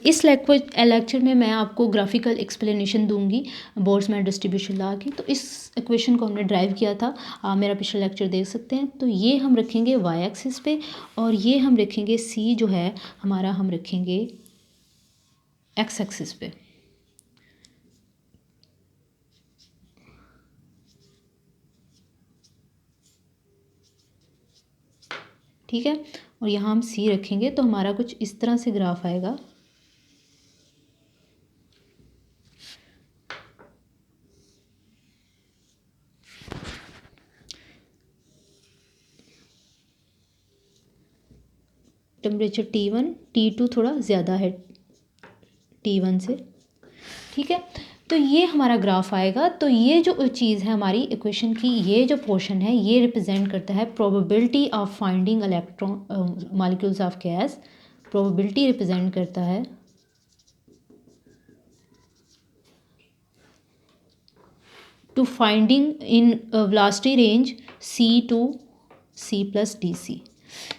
इस लेक्चर में मैं आपको ग्राफिकल एक्सप्लेनेशन दूंगी बोल्ट्जमैन डिस्ट्रीब्यूशन लॉ की। तो इस इक्वेशन को हमने ड्राइव किया था, आप मेरा पिछला लेक्चर देख सकते हैं। तो ये हम रखेंगे वाई एक्सिस पे और ये हम रखेंगे सी जो है हमारा हम रखेंगे एक्स एक्सिस पे। ठीक है, और यहाँ हम सी रखेंगे तो हमारा कुछ इस तरह से ग्राफ आएगा। टेम्परेचर T1 T2 थोड़ा ज़्यादा है T1 से। ठीक है, तो ये हमारा ग्राफ आएगा। तो ये जो चीज़ है हमारी इक्वेशन की, ये जो पोर्शन है ये रिप्रेजेंट करता है probability of finding electron molecules of gas. Probability represent करता है to finding in velocity range C to C plus d c.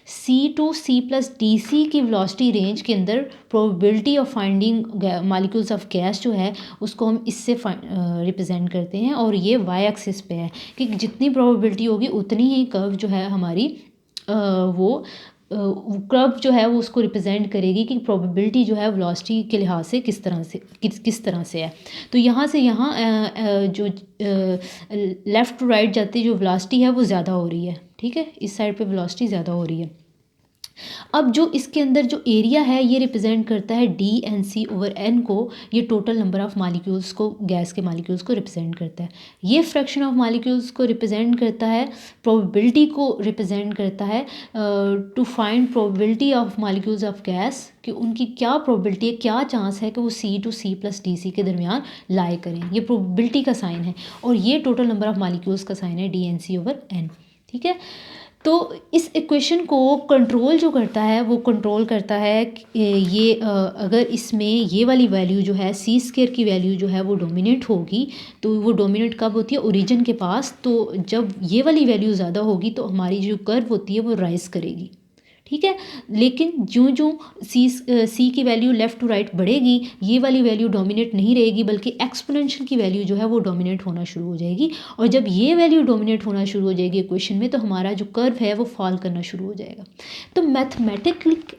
C to C plus d c की वेलोसिटी रेंज के अंदर probability of finding molecules of gas जो है उसको हम इससे रिप्रेजेंट करते हैं। और ये वाई एक्सिस पे है कि जितनी प्रोबेबिलिटी होगी उतनी ही कर्व जो है हमारी वो कर्व जो है वो उसको रिप्रेजेंट करेगी कि प्रोबेबिलिटी जो है वेलोसिटी के लिहाज से किस तरह से है। तो यहाँ से यहाँ जो लेफ़्ट टू राइट जाती जो वेलोसिटी है वो ज़्यादा हो रही है। ठीक है, इस साइड पे वेलोसिटी ज़्यादा हो रही है। अब जो इसके अंदर जो एरिया है ये रिप्रेजेंट करता है D/N को। ये टोटल नंबर ऑफ़ मॉलिक्यूल्स को, गैस के मॉलिक्यूल्स को रिप्रेजेंट करता है। ये फ्रैक्शन ऑफ मॉलिक्यूल्स को रिप्रेजेंट करता है, प्रोबेबिलिटी को रिप्रेजेंट करता है to find probability of molecules of gas, कि उनकी क्या प्रोबेबिलिटी है, क्या चांस है कि वो C to C plus d c के दरमियान लाई करें। ये प्रोबेबिलिटी का साइन है और ये टोटल नंबर ऑफ़ मॉलिक्यूल्स का साइन है D/N। ठीक है, तो इस इक्वेशन को कंट्रोल जो करता है वो कंट्रोल करता है ये अगर इसमें ये वाली वैल्यू जो है C² की वैल्यू जो है वो डोमिनेट होगी। तो वो डोमिनेट कब होती है? ओरिजिन के पास। तो जब ये वाली वैल्यू ज़्यादा होगी तो हमारी जो कर्व होती है वो राइज करेगी। ठीक है, लेकिन जो जो सी की वैल्यू लेफ़्ट टू राइट बढ़ेगी ये वाली वैल्यू डोमिनेट नहीं रहेगी, बल्कि एक्सपोनेंशियल की वैल्यू जो है वो डोमिनेट होना शुरू हो जाएगी। और जब ये वैल्यू डोमिनेट होना शुरू हो जाएगी इक्वेशन में तो हमारा जो कर्व है वो फॉल करना शुरू हो जाएगा। तो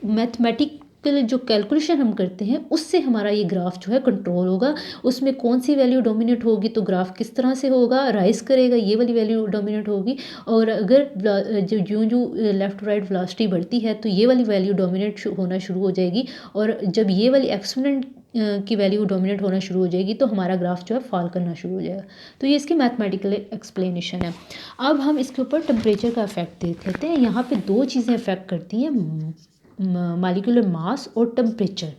मैथमेटिकल जो कैलकुलेशन हम करते हैं उससे हमारा ये ग्राफ जो है कंट्रोल होगा। उसमें कौन सी वैल्यू डोमिनेट होगी तो ग्राफ किस तरह से होगा, राइज करेगा, ये वाली वैल्यू डोमिनेट होगी। और अगर जो लेफ़्ट राइट वेलोसिटी बढ़ती है तो ये वाली वैल्यू डोमिनेट होना शुरू हो जाएगी। और जब ये वाली एक्सपोनेंट की वैल्यू डोमिनेट होना शुरू हो जाएगी तो हमारा ग्राफ जो है फॉल करना शुरू हो जाएगा। तो ये इसकी मैथमेटिकल एक्सप्लेनेशन है। अब हम इसके ऊपर टेम्परेचर का इफेक्ट देख लेते हैं। यहाँ पे दो चीज़ें इफेक्ट करती हैं, मॉलिक्यूलर मास और टेम्परेचर।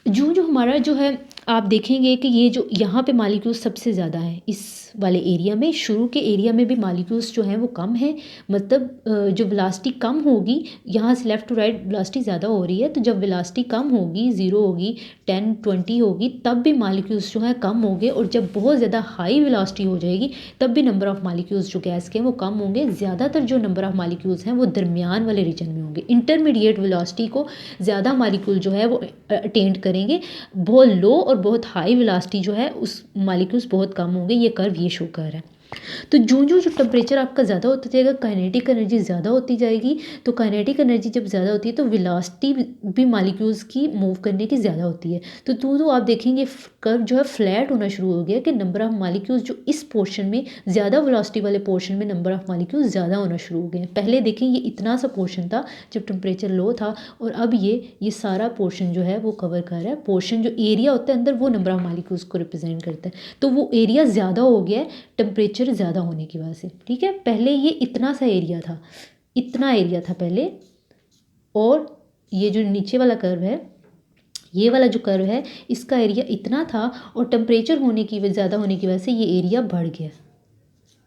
जो हमारा जो है आप देखेंगे कि ये जो यहाँ पे मॉलिक्यूल्स सबसे ज़्यादा है इस वाले एरिया में। शुरू के एरिया में भी मॉलिक्यूल्स जो हैं वो कम है, मतलब जो वेलोसिटी कम होगी, यहाँ से लेफ़्ट टू राइट वेलोसिटी ज़्यादा हो रही है। तो जब वेलोसिटी कम होगी, 0 होगी, 10 20 होगी, तब भी मॉलिक्यूल्स जो हैं कम होंगे। और जब बहुत ज़्यादा हाई वेलोसिटी हो जाएगी तब भी नंबर ऑफ़ मॉलिक्यूल्स जो गैस के हैं वो कम होंगे। ज़्यादातर जो नंबर ऑफ़ मॉलिक्यूल्स हैं वो दरमियान वाले रीजन में होंगे। इंटरमीडिएट वेलोसिटी को ज़्यादा मॉलिक्यूल जो है वो अटेंड करेंगे। बहुत लो और बहुत हाई वेलोसिटी जो है उस मॉलिक्यूल्स बहुत कम होंगे। ये कर्व ये शो कर रहा है। तो जो टेम्परेचर आपका ज़्यादा होता जाएगा काइनेटिक एनर्जी ज़्यादा होती जाएगी। तो काइनेटिक एनर्जी जब ज़्यादा होती है तो वेलोसिटी भी मॉलिक्यूल्स की मूव करने की ज़्यादा होती है। तो आप देखेंगे कर्व जो है फ्लैट होना शुरू हो गया कि नंबर ऑफ़ मॉलिक्यूल्स जो इस पोर्शन में ज़्यादा वेलोसिटी वाले पोर्शन में नंबर ऑफ़ मॉलिक्यूल्स ज़्यादा होना शुरू हो गए हैं। पहले देखें ये इतना सा पोर्शन था जब टेम्परेचर लो था, और अब ये सारा पोर्शन जो है वो कवर कर रहा है। पोर्शन जो एरिया होता है अंदर वो नंबर ऑफ़ मॉलिक्यूल्स को रिप्रेजेंट करता है। तो वो एरिया ज़्यादा हो गया है टेम्परेचर ज़्यादा होने की वजह से। ठीक है, पहले ये इतना सा एरिया था, इतना एरिया था पहले, और ये जो नीचे वाला कर्व है, ये वाला जो कर्व है इसका एरिया इतना था और टेम्परेचर ज़्यादा होने की वजह से ये एरिया बढ़ गया।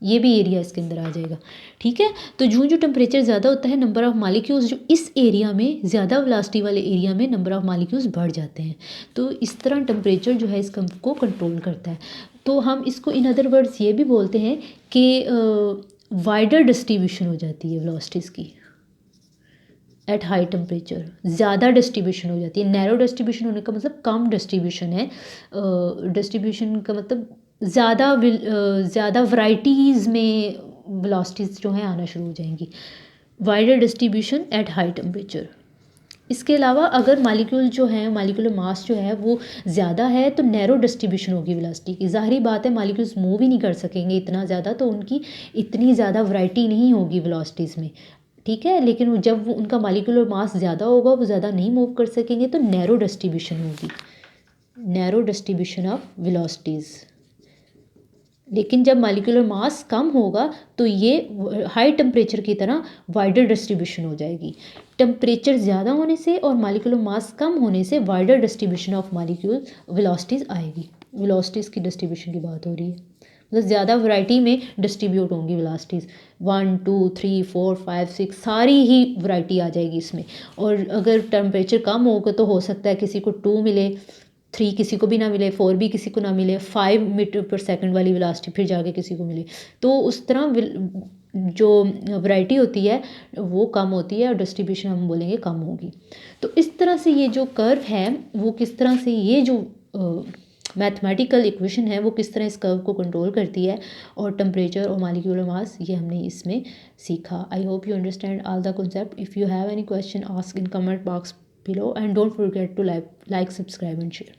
ये भी एरिया इसके अंदर आ जाएगा। ठीक है, तो जो टेम्परेचर ज़्यादा होता है नंबर ऑफ़ मॉलिक्यूल्स जो इस एरिया में ज़्यादा वेलोसिटी वाले एरिया में नंबर ऑफ़ मॉलिक्यूल्स बढ़ जाते हैं। तो इस तरह टेम्परेचर जो है इसको कंट्रोल करता है। तो हम इसको इन अदर वर्ड्स ये भी बोलते हैं कि वाइडर डिस्ट्रीब्यूशन हो जाती है वेलोसिटीज़ की। एट हाई टेम्परेचर ज़्यादा डिस्ट्रीब्यूशन हो जाती है। नैरो डिस्ट्रीब्यूशन होने का मतलब कम डिस्ट्रीब्यूशन है, डिस्ट्रीब्यूशन का मतलब ज़्यादा वैराइटीज़ में वेलोसिटीज़ जो हैं आना शुरू हो जाएंगी। Wider distribution at high temperature. इसके अलावा अगर मालिक्यूल जो है, मालिक्यूलर मास जो है वो ज़्यादा है तो नैरो डिस्ट्रीब्यूशन होगी वेलोसिटी की। ज़ाहिर बात है मालिक्यूल्स मूव ही नहीं कर सकेंगे इतना ज़्यादा, तो उनकी इतनी ज़्यादा वैरायटी नहीं होगी वेलोसिटीज़ में, ठीक है। लेकिन जब वो उनका मालिक्यूलर मास ज़्यादा होगा, वो ज़्यादा नहीं मूव कर सकेंगे, तो नैरो डिस्ट्रीब्यूशन होगी, नैरो डिस्ट्रीब्यूशन ऑफ वेलोसिटीज़। लेकिन जब मालिक्यूलर मास कम होगा तो ये हाई टेम्परेचर की तरह वाइडर डिस्ट्रीब्यूशन हो जाएगी। टेम्परेचर ज़्यादा होने से और मालिक्यूलर मास कम होने से wider distribution of molecule velocities आएगी। वेलोसिटीज़ की डिस्ट्रीब्यूशन की बात हो रही है, मतलब ज़्यादा वैरायटी में डिस्ट्रीब्यूट होंगी वेलोसिटीज़। 1 2 3 4 5 6 सारी ही वैरायटी आ जाएगी इसमें। और अगर टेम्परेचर कम होगा तो हो सकता है किसी को 2 मिले, 3 किसी को भी ना मिले, 4 भी किसी को ना मिले, 5 मीटर पर सेकंड वाली वेलोसिटी फिर जाके किसी को मिले। तो उस तरह जो वैरायटी होती है वो कम होती है और डिस्ट्रीब्यूशन हम बोलेंगे कम होगी। तो इस तरह से ये जो कर्व है वो किस तरह से, ये जो मैथमेटिकल इक्वेशन है वो किस तरह इस कर्व को कंट्रोल करती है, और टेम्परेचर और मालिक्यूलर मास, ये हमने इसमें सीखा। I hope you understand all the concept. If you have any question ask in comment box below, and don't forget to like, subscribe and share.